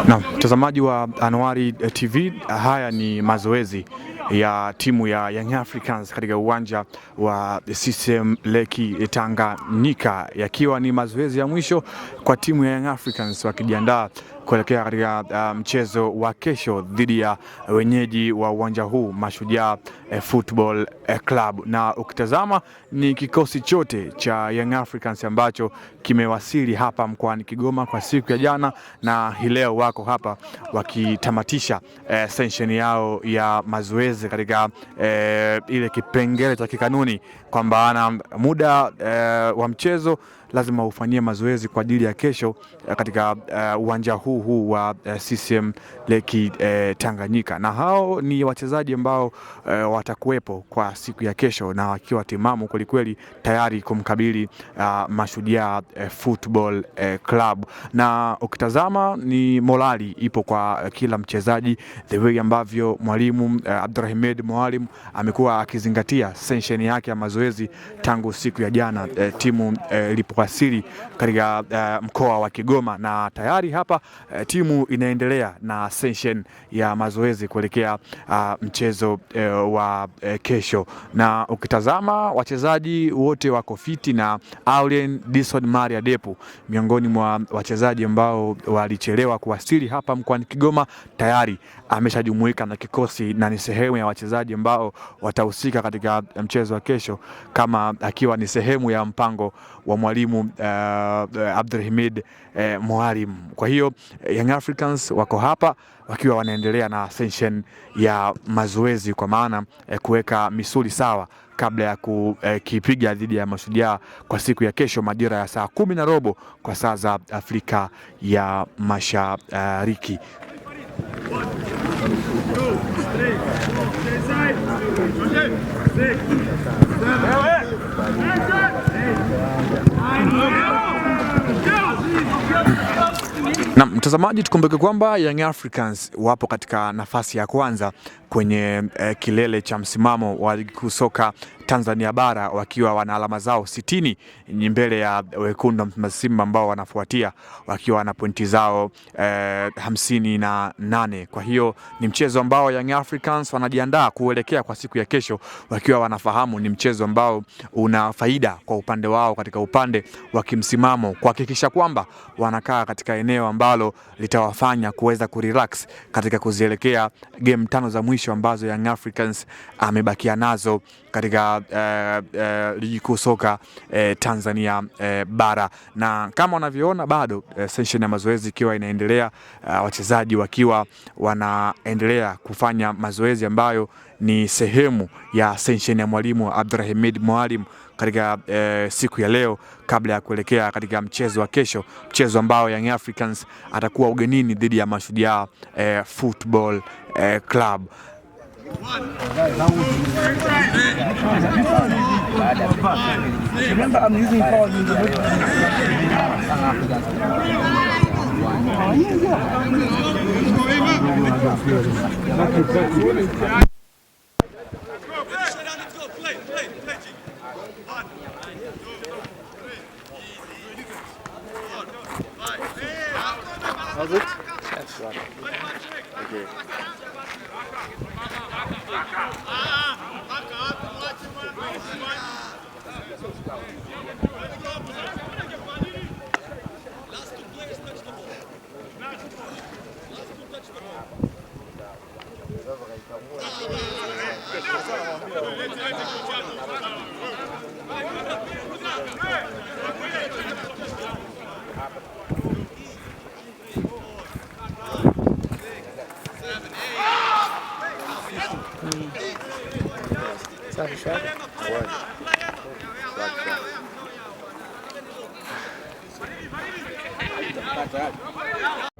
Na mtazamaji wa Anuari TV, haya ni mazoezi ya timu ya Young Africans katika uwanja wa CCM Leki Tanganyika, yakiwa ni mazoezi ya mwisho kwa timu ya Young Africans wakijiandaa kuelekea katika mchezo wa kesho dhidi ya wenyeji wa uwanja huu Mashujaa Football Club. Na ukitazama ni kikosi chote cha Young Africans ambacho kimewasili hapa mkoani Kigoma kwa siku ya jana, na hii leo wako hapa wakitamatisha session yao ya mazoezi katika ile kipengele cha kikanuni kwamba ana muda wa mchezo lazima ufanyie mazoezi kwa ajili ya kesho katika uwanja huu wa CCM Leki Tanganyika. Na hao ni wachezaji ambao watakuwepo kwa siku ya kesho na wakiwa timamu kwelikweli tayari kumkabili Mashujaa Football Club. Na ukitazama ni morali ipo kwa kila mchezaji, the way ambavyo mwalimu Abdulrahman Mwalimu amekuwa akizingatia session yake ya mazoezi tangu siku ya jana timu ilipowasili katika mkoa wa Kigoma, na tayari hapa timu inaendelea na session ya mazoezi kuelekea mchezo wa kesho. Na ukitazama wachezaji wote wako fiti, na Aulen Dison Maria Depu miongoni mwa wachezaji ambao walichelewa kuwasili hapa mkoani Kigoma tayari ameshajumuika na kikosi na ni sehemu ya wachezaji ambao watahusika katika mchezo wa kesho, kama akiwa ni sehemu ya mpango wa mwalimu Abdulrahman Mwalimu. Kwa hiyo Young Africans wako hapa wakiwa wanaendelea na session ya mazoezi, kwa maana kuweka misuli sawa kabla ya kukipiga dhidi ya Mashujaa kwa siku ya kesho majira ya saa 10:15 kwa saa za Afrika ya Mashariki. Na mtazamaji, tukumbuke kwamba Young Africans wapo katika nafasi ya kwanza kwenye kilele cha msimamo wa ligi kuu soka Tanzania bara wakiwa wana alama zao 60 mbele ya wekundu wa Simba ambao wanafuatia wakiwa na pointi zao 58. Kwa hiyo ni mchezo ambao Young Africans wanajiandaa kuelekea kwa siku ya kesho wakiwa wanafahamu ni mchezo ambao una faida kwa upande wao katika upande wa kimsimamo, kuhakikisha kwamba wanakaa katika eneo ambalo litawafanya kuweza kurelax katika kuzielekea game 5 za mwisho ambazo Young Africans amebakia nazo katika ligi kuu soka Tanzania bara. Na kama unavyoona bado session ya mazoezi ikiwa inaendelea, wachezaji wakiwa wanaendelea kufanya mazoezi ambayo ni sehemu ya session ya mwalimu Abdulrahman Mwalimu katika siku ya leo kabla ya kuelekea katika mchezo wa kesho, mchezo ambao Young Africans atakuwa ugenini dhidi ya Mashujaa Football Club. Remember, I'm using power in the How's it? That's right. Okay. What?